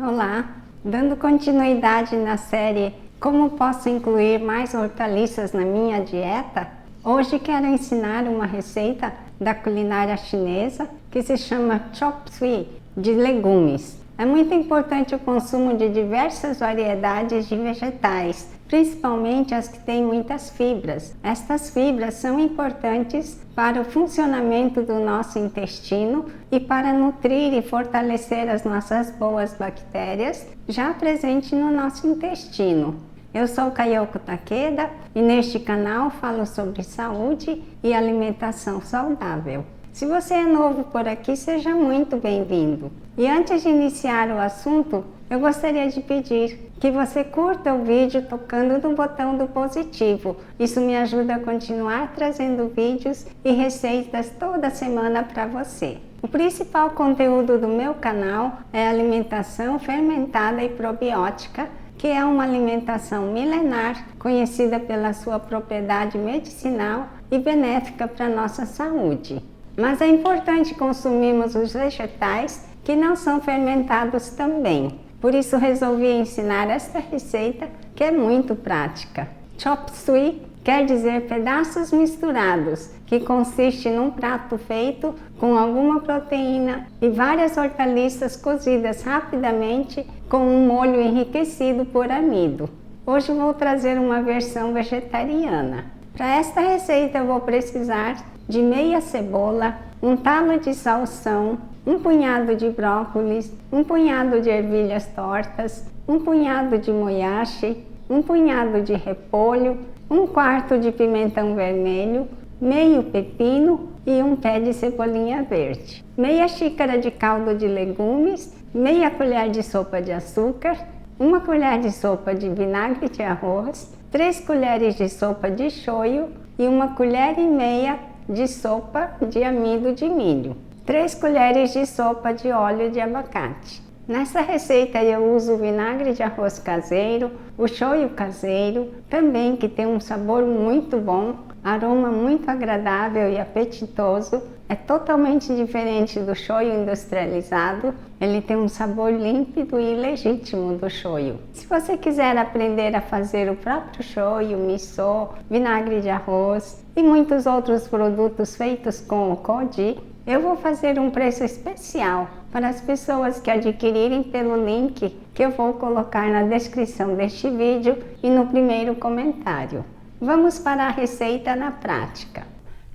Olá! Dando continuidade na série Como posso incluir mais hortaliças na minha dieta? Hoje quero ensinar uma receita da culinária chinesa que se chama Chop Suey, de legumes. É muito importante o consumo de diversas variedades de vegetais, principalmente as que têm muitas fibras. Estas fibras são importantes para o funcionamento do nosso intestino e para nutrir e fortalecer as nossas boas bactérias já presentes no nosso intestino. Eu sou Kayoko Takeda e neste canal falo sobre saúde e alimentação saudável. Se você é novo por aqui, seja muito bem-vindo. E antes de iniciar o assunto, eu gostaria de pedir que você curta o vídeo tocando no botão do positivo. Isso me ajuda a continuar trazendo vídeos e receitas toda semana para você. O principal conteúdo do meu canal é alimentação fermentada e probiótica, que é uma alimentação milenar conhecida pela sua propriedade medicinal e benéfica para a nossa saúde. Mas é importante consumirmos os vegetais que não são fermentados também. Por isso resolvi ensinar esta receita que é muito prática. Chop Suey quer dizer pedaços misturados, que consiste num prato feito com alguma proteína e várias hortaliças cozidas rapidamente com um molho enriquecido por amido. Hoje vou trazer uma versão vegetariana. Para esta receita eu vou precisar de meia cebola, um talo de salsão, um punhado de brócolis, um punhado de ervilhas tortas, um punhado de moyashi, um punhado de repolho, um quarto de pimentão vermelho, meio pepino e um pé de cebolinha verde. Meia xícara de caldo de legumes, meia colher de sopa de açúcar, uma colher de sopa de vinagre de arroz, 3 colheres de sopa de shoyu e uma colher e meia de sopa de amido de milho. 3 colheres de sopa de óleo de abacate. Nessa receita eu uso o vinagre de arroz caseiro, o shoyu caseiro, também que tem um sabor muito bom, aroma muito agradável e apetitoso. É totalmente diferente do shoyu industrializado, ele tem um sabor límpido e legítimo do shoyu. Se você quiser aprender a fazer o próprio shoyu, miso, vinagre de arroz e muitos outros produtos feitos com o koji, eu vou fazer um preço especial para as pessoas que adquirirem pelo link que eu vou colocar na descrição deste vídeo e no primeiro comentário. Vamos para a receita na prática.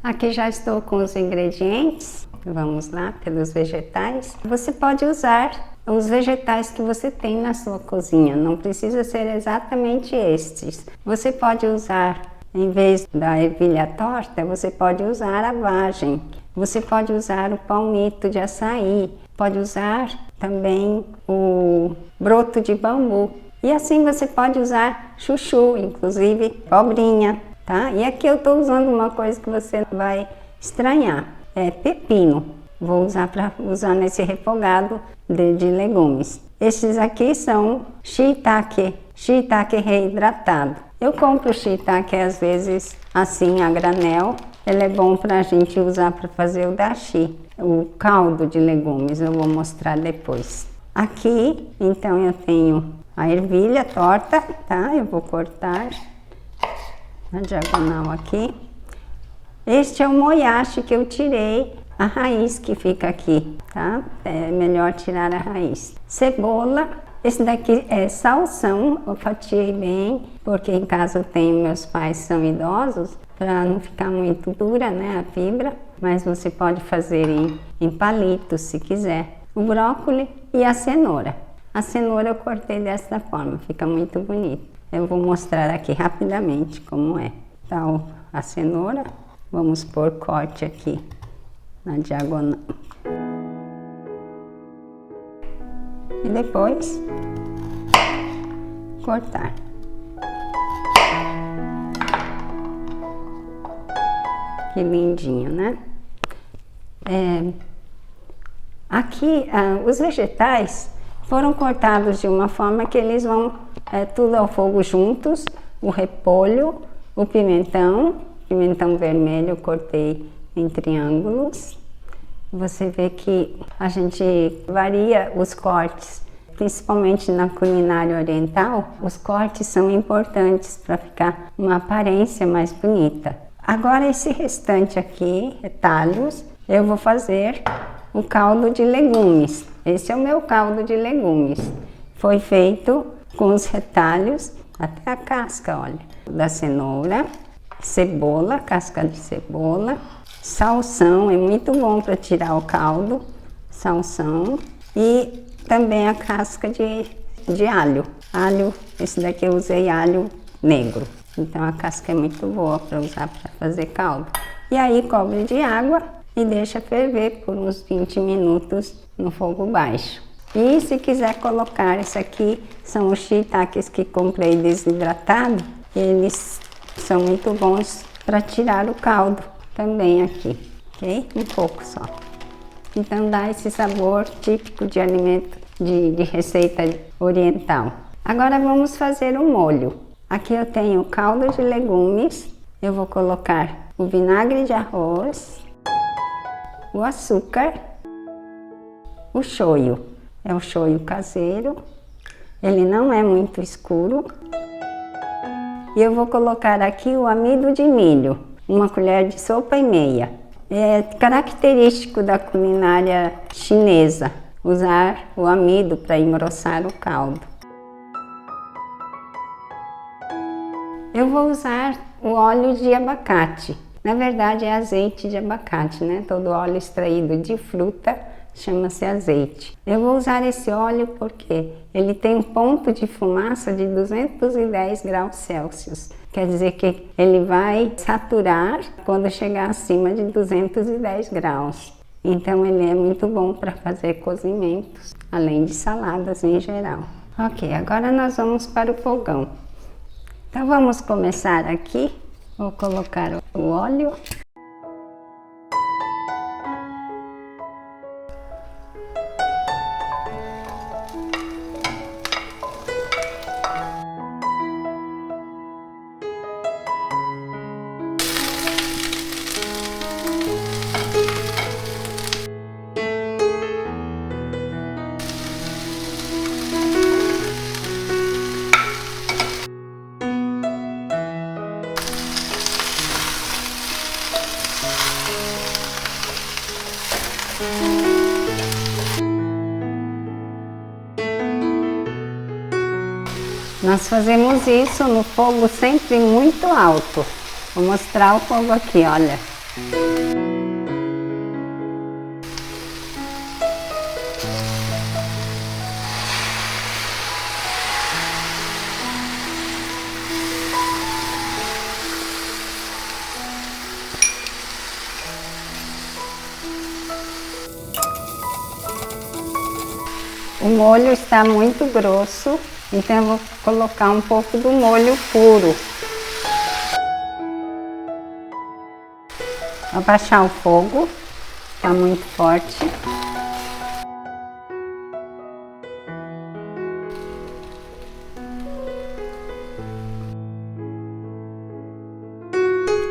Aqui já estou com os ingredientes, vamos lá, pelos vegetais. Você pode usar os vegetais que você tem na sua cozinha, não precisa ser exatamente estes. Você pode usar, em vez da ervilha torta, você pode usar a vagem. Você pode usar o palmito de açaí, pode usar também o broto de bambu. E assim você pode usar chuchu, inclusive abobrinha, tá? E aqui eu estou usando uma coisa que você vai estranhar, é pepino. Vou usar para usar nesse refogado de legumes. Estes aqui são shiitake reidratado. Eu compro shiitake às vezes assim a granel. Ele é bom para a gente usar para fazer o dashi, o caldo de legumes, eu vou mostrar depois. Aqui, então, eu tenho a ervilha torta, tá? Eu vou cortar na diagonal aqui. Este é o moyashi que eu tirei, a raiz que fica aqui, tá? É melhor tirar a raiz. Cebola, esse daqui é salsão, eu fatiei bem, porque em casa eu tenho, meus pais são idosos, para não ficar muito dura, né, a fibra, mas você pode fazer em palitos se quiser. O brócolis e a cenoura. A cenoura eu cortei dessa forma, fica muito bonito. Eu vou mostrar aqui rapidamente como é. Tá, a cenoura, vamos pôr corte aqui na diagonal. E depois cortar. Que lindinho, né? Aqui os vegetais foram cortados de uma forma que eles vão tudo ao fogo juntos. O repolho, o pimentão vermelho eu cortei em triângulos. Você vê que a gente varia os cortes principalmente na culinária oriental, os cortes são importantes para ficar uma aparência mais bonita. Agora esse restante aqui, retalhos, eu vou fazer o caldo de legumes. Esse é o meu caldo de legumes. Foi feito com os retalhos, até a casca, olha, da cenoura, cebola, casca de cebola, salsão, é muito bom para tirar o caldo, salsão, e também a casca de alho. Alho, esse daqui eu usei alho negro, então a casca é muito boa para usar para fazer caldo. E aí cobre de água e deixa ferver por uns 20 minutos no fogo baixo. E se quiser colocar, esse aqui são os shiitakes que comprei desidratado, eles são muito bons para tirar o caldo também aqui, ok? Um pouco só. Então dá esse sabor típico de alimento, de receita oriental. Agora vamos fazer o molho. Aqui eu tenho caldo de legumes, eu vou colocar o vinagre de arroz, o açúcar, o shoyu. É o shoyu caseiro, ele não é muito escuro. E eu vou colocar aqui o amido de milho, uma colher de sopa e meia. É característico da culinária chinesa usar o amido para engrossar o caldo. Eu vou usar o óleo de abacate. Na verdade é azeite de abacate, né? Todo óleo extraído de fruta chama-se azeite. Eu vou usar esse óleo porque ele tem um ponto de fumaça de 210 graus Celsius. Quer dizer que ele vai saturar quando chegar acima de 210 graus. Então ele é muito bom para fazer cozimentos, além de saladas em geral. Ok, agora nós vamos para o fogão. Então vamos começar aqui. Vou colocar o óleo. Nós fazemos isso no fogo sempre muito alto. Vou mostrar o fogo aqui, olha. O molho está muito grosso, então eu vou colocar um pouco do molho puro. Abaixar o fogo, está muito forte.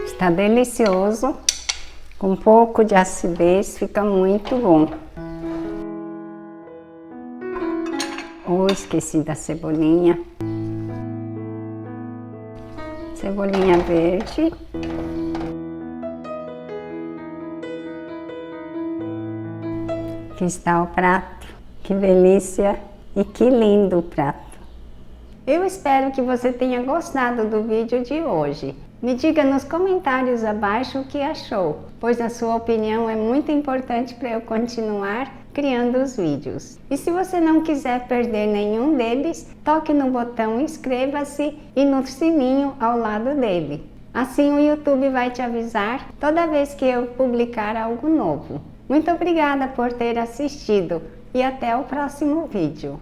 Está delicioso, com um pouco de acidez, fica muito bom. Esqueci da cebolinha. Cebolinha verde. Aqui está o prato. Que delícia e que lindo o prato. Eu espero que você tenha gostado do vídeo de hoje. Me diga nos comentários abaixo o que achou, pois a sua opinião é muito importante para eu continuar criando os vídeos. E se você não quiser perder nenhum deles, toque no botão inscreva-se e no sininho ao lado dele. Assim o YouTube vai te avisar toda vez que eu publicar algo novo. Muito obrigada por ter assistido e até o próximo vídeo.